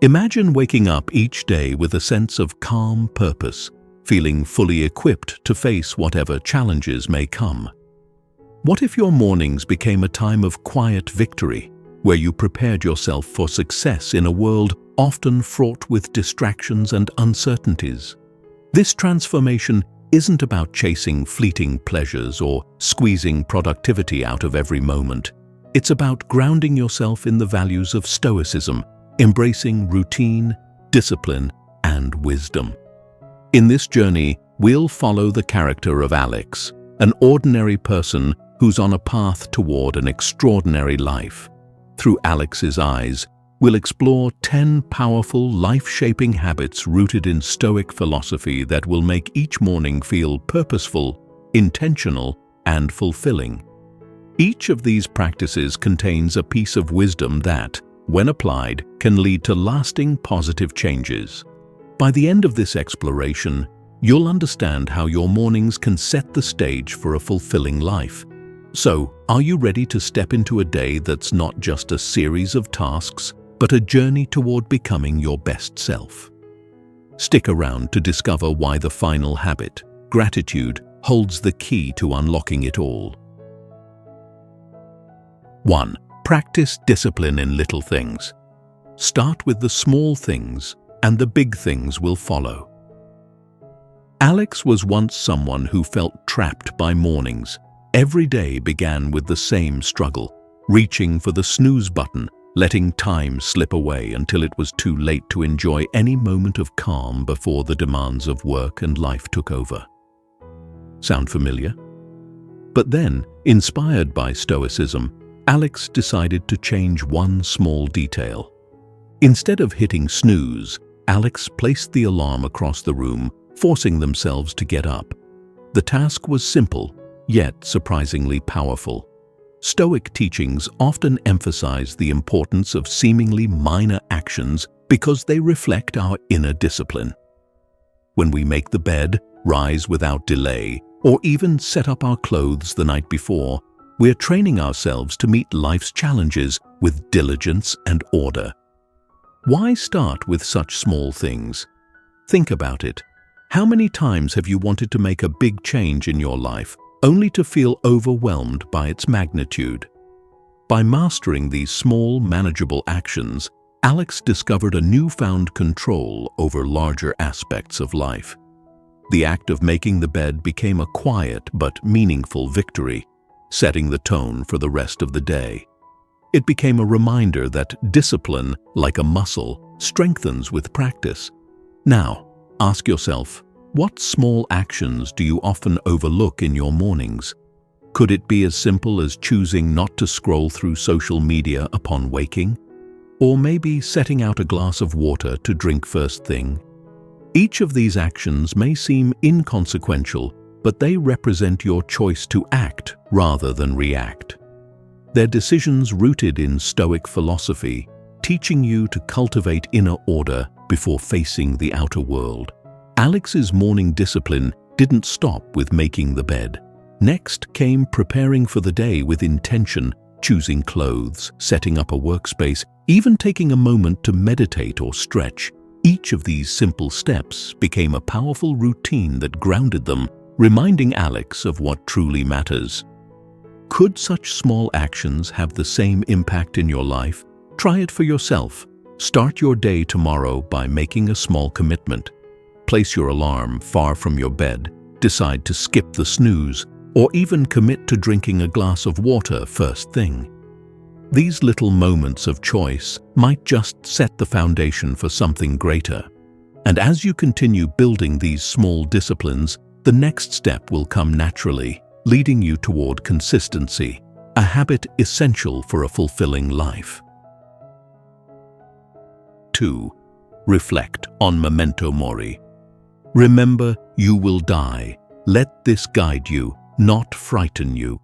Imagine waking up each day with a sense of calm purpose, feeling fully equipped to face whatever challenges may come. What if your mornings became a time of quiet victory, where you prepared yourself for success in a world often fraught with distractions and uncertainties? This transformation isn't about chasing fleeting pleasures or squeezing productivity out of every moment. It's about grounding yourself in the values of Stoicism, embracing routine, discipline, and wisdom. In this journey, we'll follow the character of Alex, an ordinary person who's on a path toward an extraordinary life. Through Alex's eyes, we'll explore 10 powerful, life-shaping habits rooted in Stoic philosophy that will make each morning feel purposeful, intentional, and fulfilling. Each of these practices contains a piece of wisdom that, when applied, can lead to lasting positive changes. By the end of this exploration, you'll understand how your mornings can set the stage for a fulfilling life. So, are you ready to step into a day that's not just a series of tasks, but a journey toward becoming your best self? Stick around to discover why the final habit, gratitude, holds the key to unlocking it all. 1. Practice discipline in little things. Start with the small things, and the big things will follow. Alex was once someone who felt trapped by mornings. Every day began with the same struggle, reaching for the snooze button, letting time slip away until it was too late to enjoy any moment of calm before the demands of work and life took over. Sound familiar? But then, inspired by Stoicism, Alex decided to change one small detail. Instead of hitting snooze, Alex placed the alarm across the room, forcing themselves to get up. The task was simple, yet surprisingly powerful. Stoic teachings often emphasize the importance of seemingly minor actions because they reflect our inner discipline. When we make the bed, rise without delay, or even set up our clothes the night before, we're training ourselves to meet life's challenges with diligence and order. Why start with such small things? Think about it. How many times have you wanted to make a big change in your life, only to feel overwhelmed by its magnitude? By mastering these small, manageable actions, Alex discovered a newfound control over larger aspects of life. The act of making the bed became a quiet but meaningful victory, setting the tone for the rest of the day. It became a reminder that discipline, like a muscle, strengthens with practice. Now, ask yourself, what small actions do you often overlook in your mornings? Could it be as simple as choosing not to scroll through social media upon waking? Or maybe setting out a glass of water to drink first thing? Each of these actions may seem inconsequential, but they represent your choice to act rather than react. They're decisions rooted in Stoic philosophy, teaching you to cultivate inner order before facing the outer world. Alex's morning discipline didn't stop with making the bed. Next came preparing for the day with intention, choosing clothes, setting up a workspace, even taking a moment to meditate or stretch. Each of these simple steps became a powerful routine that grounded them, reminding Alex of what truly matters. Could such small actions have the same impact in your life? Try it for yourself. Start your day tomorrow by making a small commitment. Place your alarm far from your bed, decide to skip the snooze, or even commit to drinking a glass of water first thing. These little moments of choice might just set the foundation for something greater. And as you continue building these small disciplines, the next step will come naturally, leading you toward consistency, a habit essential for a fulfilling life. 2. Reflect on Memento Mori. Remember, you will die. Let this guide you, not frighten you.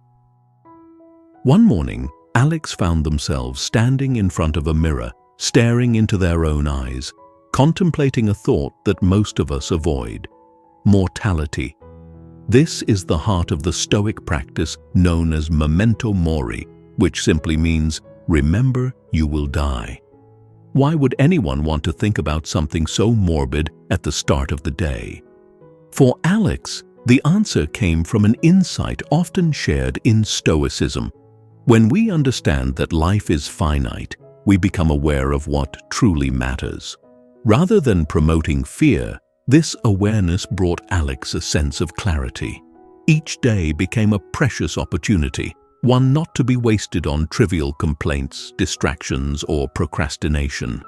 One morning, Alex found themselves standing in front of a mirror, staring into their own eyes, contemplating a thought that most of us avoid: mortality. This is the heart of the Stoic practice known as Memento Mori, which simply means, remember, you will die. Why would anyone want to think about something so morbid at the start of the day? For Alex, the answer came from an insight often shared in Stoicism. When we understand that life is finite, we become aware of what truly matters. Rather than promoting fear, this awareness brought Alex a sense of clarity. Each day became a precious opportunity, one not to be wasted on trivial complaints, distractions, or procrastination.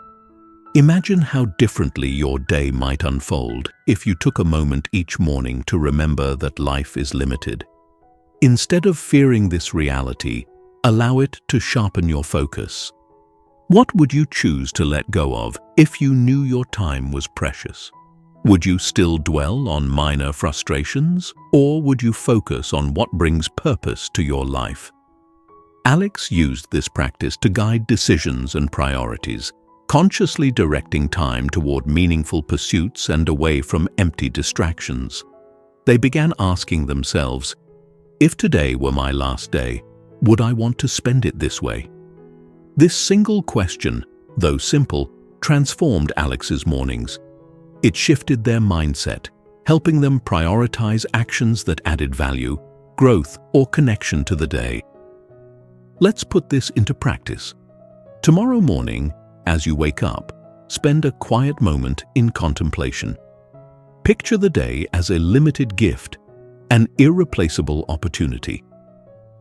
Imagine how differently your day might unfold if you took a moment each morning to remember that life is limited. Instead of fearing this reality, allow it to sharpen your focus. What would you choose to let go of if you knew your time was precious? Would you still dwell on minor frustrations, or would you focus on what brings purpose to your life? Alex used this practice to guide decisions and priorities, consciously directing time toward meaningful pursuits and away from empty distractions. They began asking themselves, if today were my last day, would I want to spend it this way? This single question, though simple, transformed Alex's mornings. It shifted their mindset, helping them prioritize actions that added value, growth, or connection to the day. Let's put this into practice. Tomorrow morning, as you wake up, spend a quiet moment in contemplation. Picture the day as a limited gift, an irreplaceable opportunity.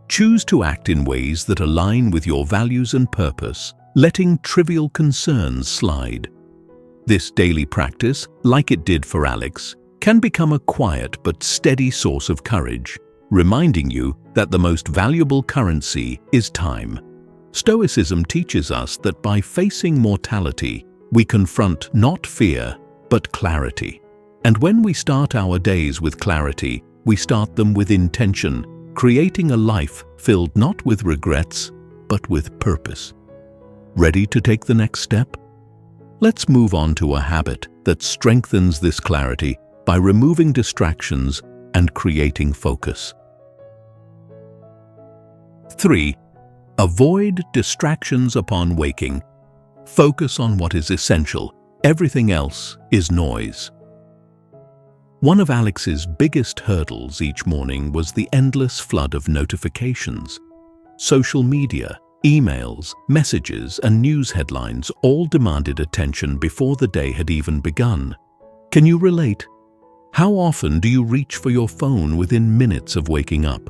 Choose to act in ways that align with your values and purpose, letting trivial concerns slide. This daily practice, like it did for Alex, can become a quiet but steady source of courage, reminding you that the most valuable currency is time. Stoicism teaches us that by facing mortality, we confront not fear, but clarity. And when we start our days with clarity, we start them with intention, creating a life filled not with regrets, but with purpose. Ready to take the next step? Let's move on to a habit that strengthens this clarity by removing distractions and creating focus. 3. Avoid distractions upon waking. Focus on what is essential. Everything else is noise. One of Alex's biggest hurdles each morning was the endless flood of notifications. Social media, emails, messages, and news headlines all demanded attention before the day had even begun. Can you relate? How often do you reach for your phone within minutes of waking up?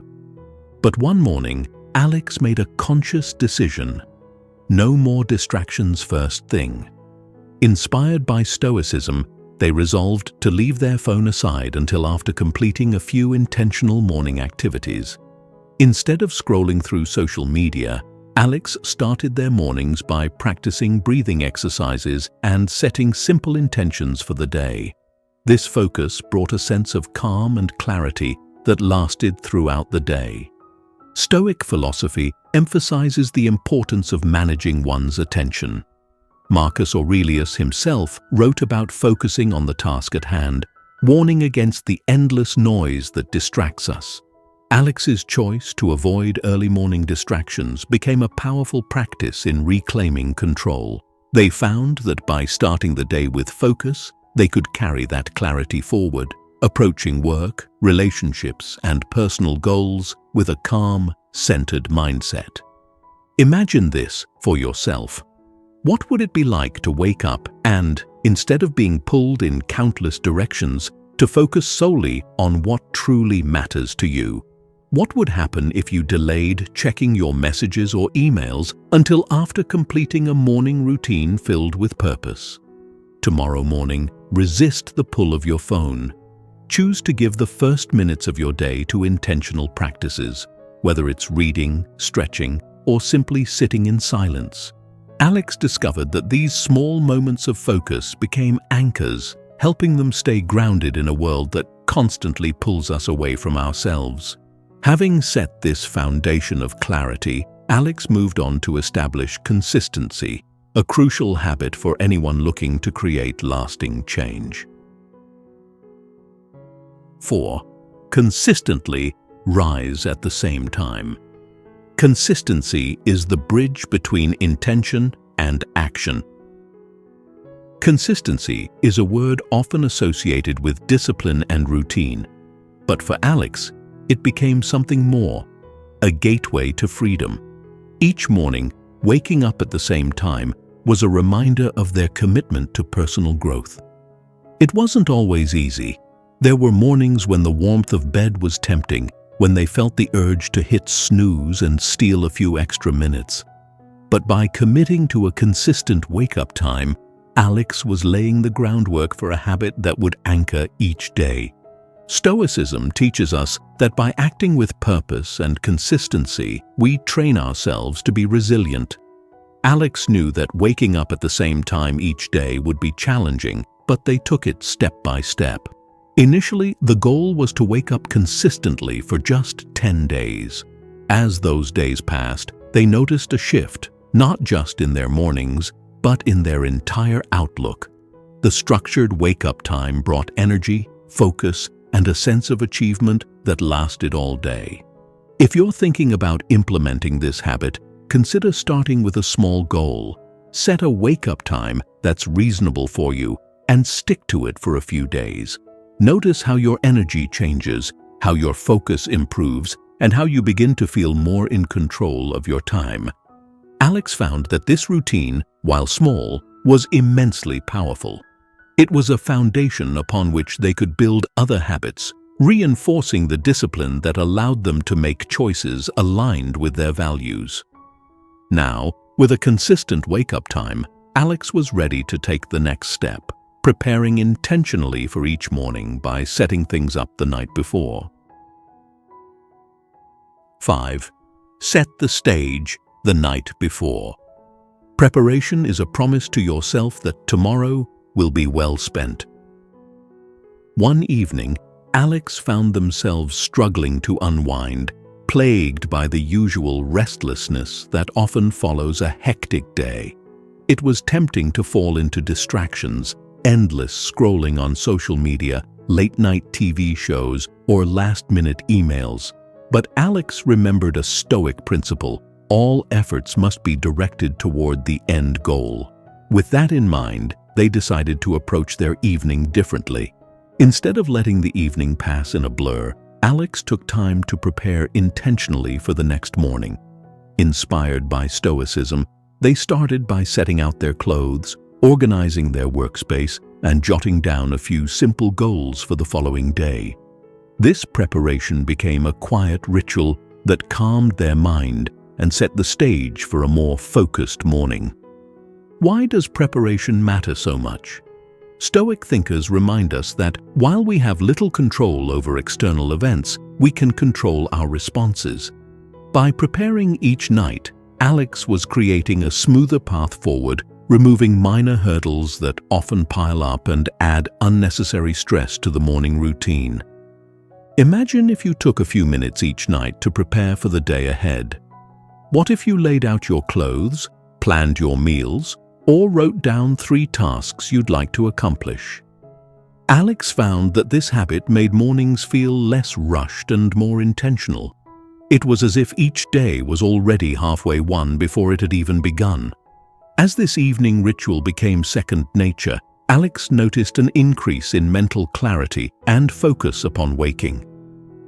But one morning, Alex made a conscious decision. No more distractions first thing. Inspired by Stoicism, they resolved to leave their phone aside until after completing a few intentional morning activities. Instead of scrolling through social media, Alex started their mornings by practicing breathing exercises and setting simple intentions for the day. This focus brought a sense of calm and clarity that lasted throughout the day. Stoic philosophy emphasizes the importance of managing one's attention. Marcus Aurelius himself wrote about focusing on the task at hand, warning against the endless noise that distracts us. Alex's choice to avoid early morning distractions became a powerful practice in reclaiming control. They found that by starting the day with focus, they could carry that clarity forward, approaching work, relationships, and personal goals with a calm, centered mindset. Imagine this for yourself. What would it be like to wake up and, instead of being pulled in countless directions, to focus solely on what truly matters to you? What would happen if you delayed checking your messages or emails until after completing a morning routine filled with purpose? Tomorrow morning, resist the pull of your phone. Choose to give the first minutes of your day to intentional practices, whether it's reading, stretching, or simply sitting in silence. Alex discovered that these small moments of focus became anchors, helping them stay grounded in a world that constantly pulls us away from ourselves. Having set this foundation of clarity, Alex moved on to establish consistency, a crucial habit for anyone looking to create lasting change. 4. Consistently rise at the same time. Consistency is the bridge between intention and action. Consistency is a word often associated with discipline and routine, but for Alex, it became something more, a gateway to freedom. Each morning, waking up at the same time was a reminder of their commitment to personal growth. It wasn't always easy. There were mornings when the warmth of bed was tempting, when they felt the urge to hit snooze and steal a few extra minutes. But by committing to a consistent wake-up time, Alex was laying the groundwork for a habit that would anchor each day. Stoicism teaches us that by acting with purpose and consistency, we train ourselves to be resilient. Alex knew that waking up at the same time each day would be challenging, but they took it step by step. Initially, the goal was to wake up consistently for just 10 days. As those days passed, they noticed a shift, not just in their mornings, but in their entire outlook. The structured wake-up time brought energy, focus, and a sense of achievement that lasted all day. If you're thinking about implementing this habit, consider starting with a small goal. Set a wake-up time that's reasonable for you and stick to it for a few days. Notice how your energy changes, how your focus improves, and how you begin to feel more in control of your time. Alex found that this routine, while small, was immensely powerful. It was a foundation upon which they could build other habits, reinforcing the discipline that allowed them to make choices aligned with their values. Now, with a consistent wake-up time, Alex was ready to take the next step, preparing intentionally for each morning by setting things up the night before. 5. Set the stage the night before. Preparation is a promise to yourself that tomorrow will be well spent. One evening, Alex found themselves struggling to unwind, plagued by the usual restlessness that often follows a hectic day. It was tempting to fall into distractions, endless scrolling on social media, late-night TV shows, or last-minute emails. But Alex remembered a Stoic principle: all efforts must be directed toward the end goal. With that in mind, they decided to approach their evening differently. Instead of letting the evening pass in a blur, Alex took time to prepare intentionally for the next morning. Inspired by Stoicism, they started by setting out their clothes, organizing their workspace, and jotting down a few simple goals for the following day. This preparation became a quiet ritual that calmed their mind and set the stage for a more focused morning. Why does preparation matter so much? Stoic thinkers remind us that while we have little control over external events, we can control our responses. By preparing each night, Alex was creating a smoother path forward, removing minor hurdles that often pile up and add unnecessary stress to the morning routine. Imagine if you took a few minutes each night to prepare for the day ahead. What if you laid out your clothes, planned your meals, or wrote down 3 tasks you'd like to accomplish? Alex found that this habit made mornings feel less rushed and more intentional. It was as if each day was already halfway won before it had even begun. As this evening ritual became second nature, Alex noticed an increase in mental clarity and focus upon waking.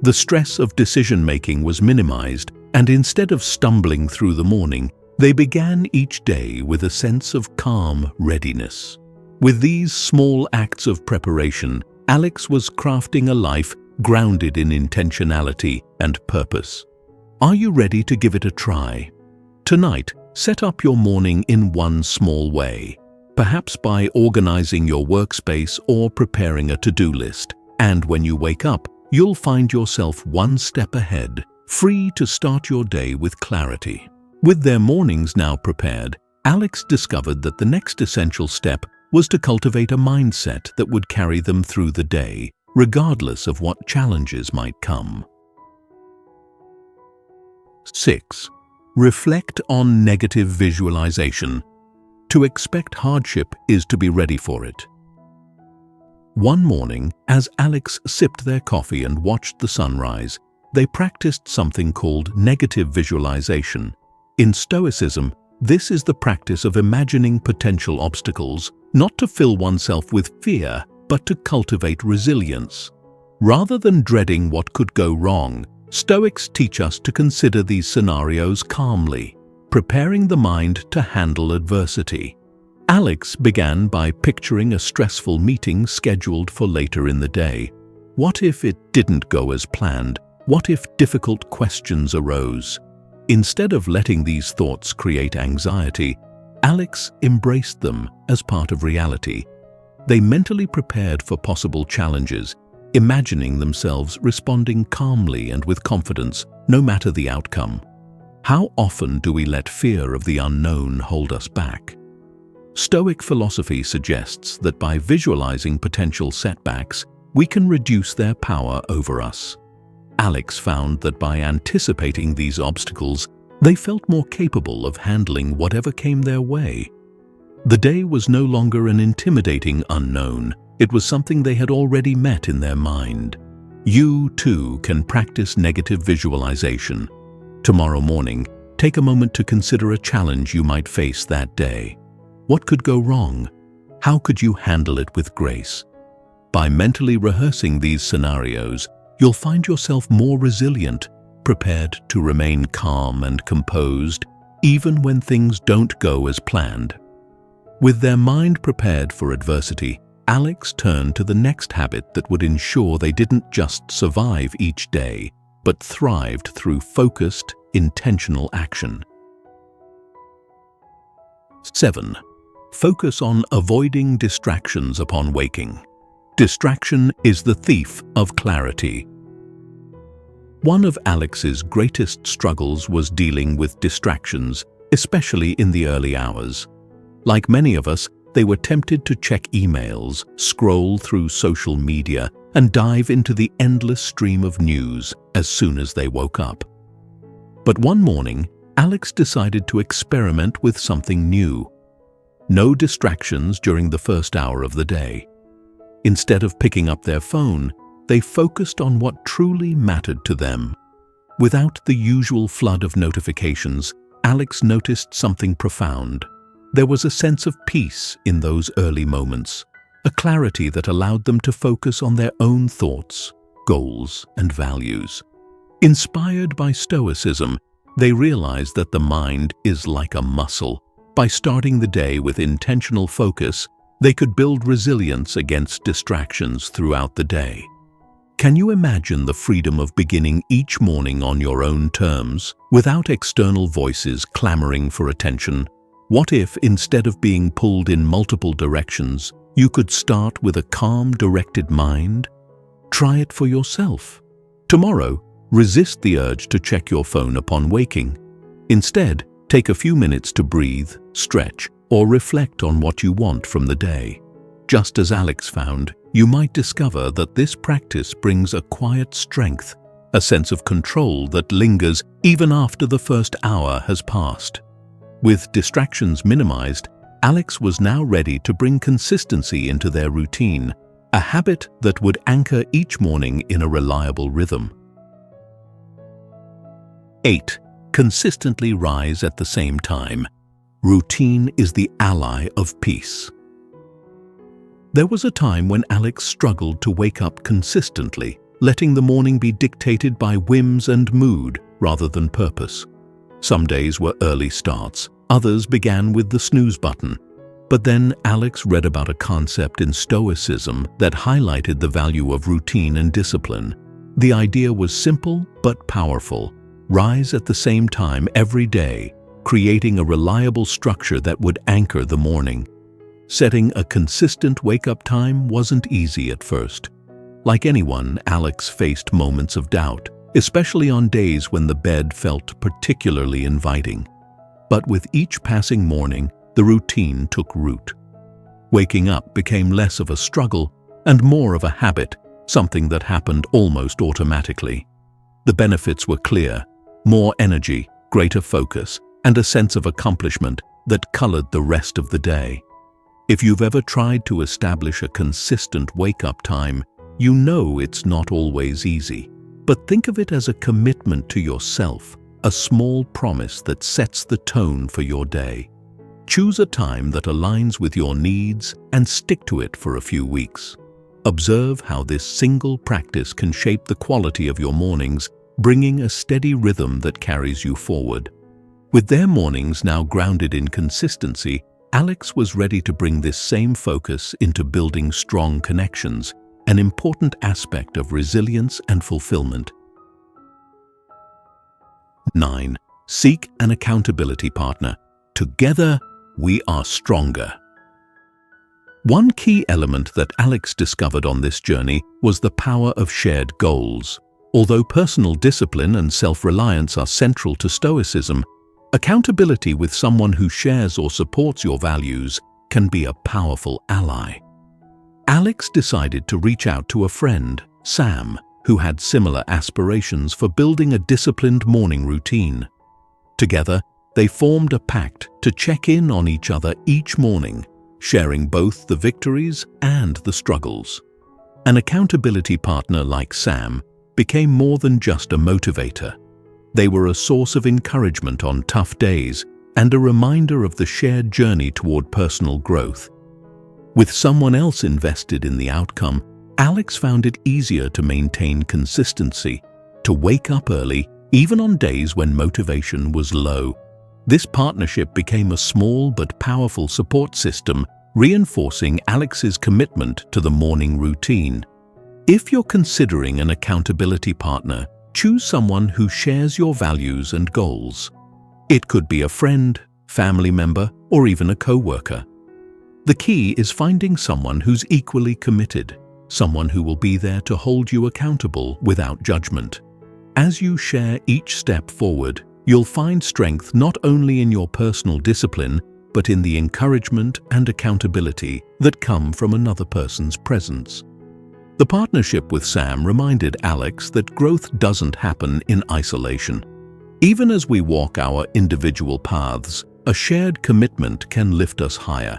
The stress of decision-making was minimized, and instead of stumbling through the morning, they began each day with a sense of calm readiness. With these small acts of preparation, Alex was crafting a life grounded in intentionality and purpose. Are you ready to give it a try? Tonight, set up your morning in one small way, perhaps by organizing your workspace or preparing a to-do list. And when you wake up, you'll find yourself one step ahead, free to start your day with clarity. With their mornings now prepared, Alex discovered that the next essential step was to cultivate a mindset that would carry them through the day, regardless of what challenges might come. 6. Reflect on negative visualization. To expect hardship is to be ready for it. One morning, as Alex sipped their coffee and watched the sunrise, they practiced something called negative visualization. In Stoicism, this is the practice of imagining potential obstacles, not to fill oneself with fear, but to cultivate resilience. Rather than dreading what could go wrong, Stoics teach us to consider these scenarios calmly, preparing the mind to handle adversity. Alex began by picturing a stressful meeting scheduled for later in the day. What if it didn't go as planned? What if difficult questions arose? Instead of letting these thoughts create anxiety, Alex embraced them as part of reality. They mentally prepared for possible challenges, imagining themselves responding calmly and with confidence, no matter the outcome. How often do we let fear of the unknown hold us back? Stoic philosophy suggests that by visualizing potential setbacks, we can reduce their power over us. Alex found that by anticipating these obstacles, they felt more capable of handling whatever came their way. The day was no longer an intimidating unknown. It was something they had already met in their mind. You, too, can practice negative visualization. Tomorrow morning, take a moment to consider a challenge you might face that day. What could go wrong? How could you handle it with grace? By mentally rehearsing these scenarios, you'll find yourself more resilient, prepared to remain calm and composed, even when things don't go as planned. With their mind prepared for adversity, Alex turned to the next habit that would ensure they didn't just survive each day, but thrived through focused, intentional action. 7. Focus on avoiding distractions upon waking. Distraction is the thief of clarity. One of Alex's greatest struggles was dealing with distractions, especially in the early hours. Like many of us, they were tempted to check emails, scroll through social media, and dive into the endless stream of news as soon as they woke up. But one morning, Alex decided to experiment with something new. No distractions during the first hour of the day. Instead of picking up their phone, they focused on what truly mattered to them. Without the usual flood of notifications, Alex noticed something profound. There was a sense of peace in those early moments, a clarity that allowed them to focus on their own thoughts, goals, and values. Inspired by Stoicism, they realized that the mind is like a muscle. By starting the day with intentional focus, they could build resilience against distractions throughout the day. Can you imagine the freedom of beginning each morning on your own terms, without external voices clamoring for attention? What if, instead of being pulled in multiple directions, you could start with a calm, directed mind? Try it for yourself. Tomorrow, resist the urge to check your phone upon waking. Instead, take a few minutes to breathe, stretch, or reflect on what you want from the day. Just as Alex found, you might discover that this practice brings a quiet strength, a sense of control that lingers even after the first hour has passed. With distractions minimized, Alex was now ready to bring consistency into their routine, a habit that would anchor each morning in a reliable rhythm. 8. Consistently rise at the same time. Routine is the ally of peace. There was a time when Alex struggled to wake up consistently, letting the morning be dictated by whims and mood rather than purpose. Some days were early starts, others began with the snooze button. But then Alex read about a concept in Stoicism that highlighted the value of routine and discipline. The idea was simple but powerful. Rise at the same time every day, creating a reliable structure that would anchor the morning. Setting a consistent wake-up time wasn't easy at first. Like anyone, Alex faced moments of doubt, especially on days when the bed felt particularly inviting. But with each passing morning, the routine took root. Waking up became less of a struggle and more of a habit, something that happened almost automatically. The benefits were clear: more energy, greater focus, and a sense of accomplishment that colored the rest of the day. If you've ever tried to establish a consistent wake-up time, you know it's not always easy. But think of it as a commitment to yourself, a small promise that sets the tone for your day. Choose a time that aligns with your needs and stick to it for a few weeks. Observe how this single practice can shape the quality of your mornings, bringing a steady rhythm that carries you forward. With their mornings now grounded in consistency, Alex was ready to bring this same focus into building strong connections, an important aspect of resilience and fulfillment. 9. Seek an accountability partner. Together, we are stronger. One key element that Alex discovered on this journey was the power of shared goals. Although personal discipline and self-reliance are central to Stoicism, accountability with someone who shares or supports your values can be a powerful ally. Alex decided to reach out to a friend, Sam, who had similar aspirations for building a disciplined morning routine. Together, they formed a pact to check in on each other each morning, sharing both the victories and the struggles. An accountability partner like Sam became more than just a motivator. They were a source of encouragement on tough days and a reminder of the shared journey toward personal growth. With someone else invested in the outcome, Alex found it easier to maintain consistency, to wake up early, even on days when motivation was low. This partnership became a small but powerful support system, reinforcing Alex's commitment to the morning routine. If you're considering an accountability partner, choose someone who shares your values and goals. It could be a friend, family member, or even a co-worker. The key is finding someone who's equally committed, someone who will be there to hold you accountable without judgment. As you share each step forward, you'll find strength not only in your personal discipline, but in the encouragement and accountability that come from another person's presence. The partnership with Sam reminded Alex that growth doesn't happen in isolation. Even as we walk our individual paths, a shared commitment can lift us higher.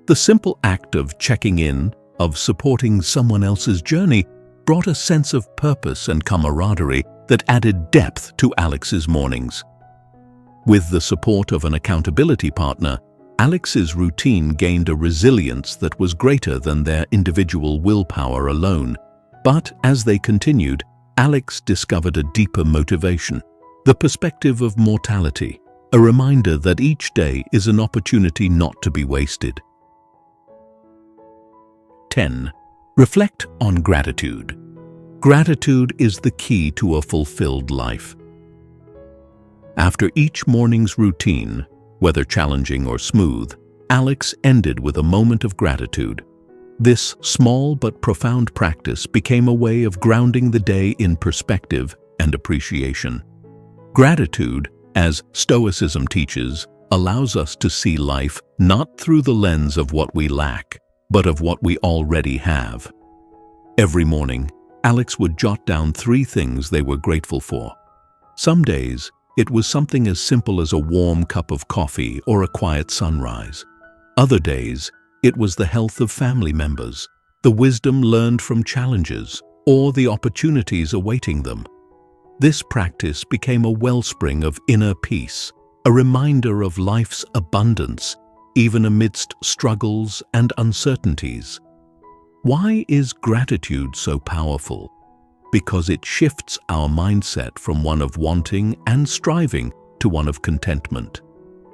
The simple act of checking in, of supporting someone else's journey, brought a sense of purpose and camaraderie that added depth to Alex's mornings. With the support of an accountability partner, Alex's routine gained a resilience that was greater than their individual willpower alone. But as they continued, Alex discovered a deeper motivation, the perspective of mortality, a reminder that each day is an opportunity not to be wasted. 10. Reflect on gratitude. Gratitude is the key to a fulfilled life. After each morning's routine, whether challenging or smooth, Alex ended with a moment of gratitude. This small but profound practice became a way of grounding the day in perspective and appreciation. Gratitude, as Stoicism teaches, allows us to see life not through the lens of what we lack, but of what we already have. Every morning, Alex would jot down 3 things they were grateful for. Some days, it was something as simple as a warm cup of coffee or a quiet sunrise. Other days, it was the health of family members, the wisdom learned from challenges, or the opportunities awaiting them. This practice became a wellspring of inner peace, a reminder of life's abundance, even amidst struggles and uncertainties. Why is gratitude so powerful? Because it shifts our mindset from one of wanting and striving to one of contentment.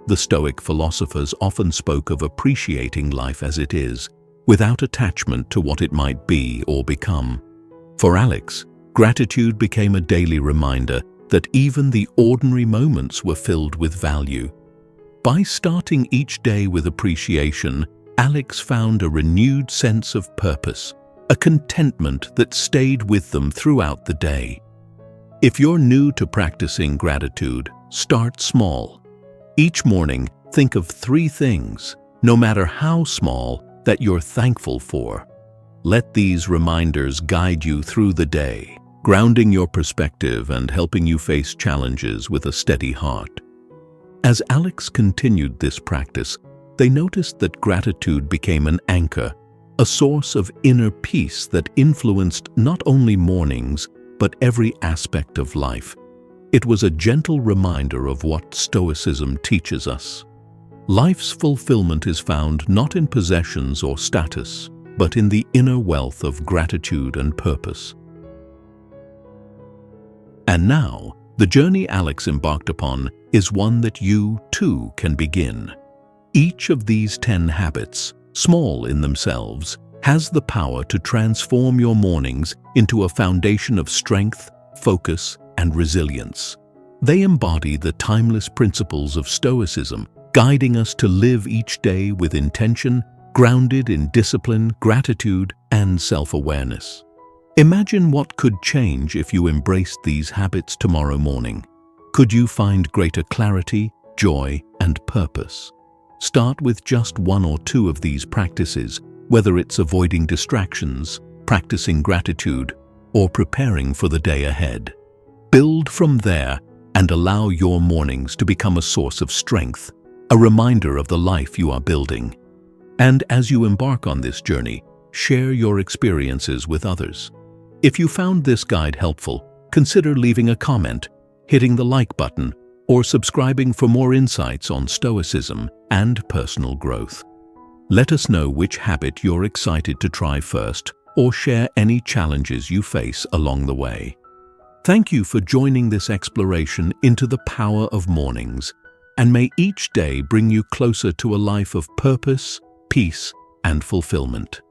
The Stoic philosophers often spoke of appreciating life as it is, without attachment to what it might be or become. For Alex, gratitude became a daily reminder that even the ordinary moments were filled with value. By starting each day with appreciation, Alex found a renewed sense of purpose, a contentment that stayed with them throughout the day. If you're new to practicing gratitude, start small. Each morning, think of 3 things, no matter how small, that you're thankful for. Let these reminders guide you through the day, grounding your perspective and helping you face challenges with a steady heart. As Alex continued this practice, they noticed that gratitude became an anchor, a source of inner peace that influenced not only mornings, but every aspect of life. It was a gentle reminder of what Stoicism teaches us. Life's fulfillment is found not in possessions or status, but in the inner wealth of gratitude and purpose. And now, the journey Alex embarked upon is one that you, too, can begin. Each of these 10 habits, small in themselves, has the power to transform your mornings into a foundation of strength, focus, and resilience. They embody the timeless principles of Stoicism, guiding us to live each day with intention, grounded in discipline, gratitude, and self-awareness. Imagine what could change if you embraced these habits tomorrow morning. Could you find greater clarity, joy, and purpose? Start with just 1 or 2 of these practices, whether it's avoiding distractions, practicing gratitude, or preparing for the day ahead. Build from there and allow your mornings to become a source of strength, a reminder of the life you are building. And as you embark on this journey, share your experiences with others. If you found this guide helpful, consider leaving a comment, hitting the like button, or subscribing for more insights on Stoicism and personal growth. Let us know which habit you're excited to try first, or share any challenges you face along the way. Thank you for joining this exploration into the power of mornings, and may each day bring you closer to a life of purpose, peace, and fulfillment.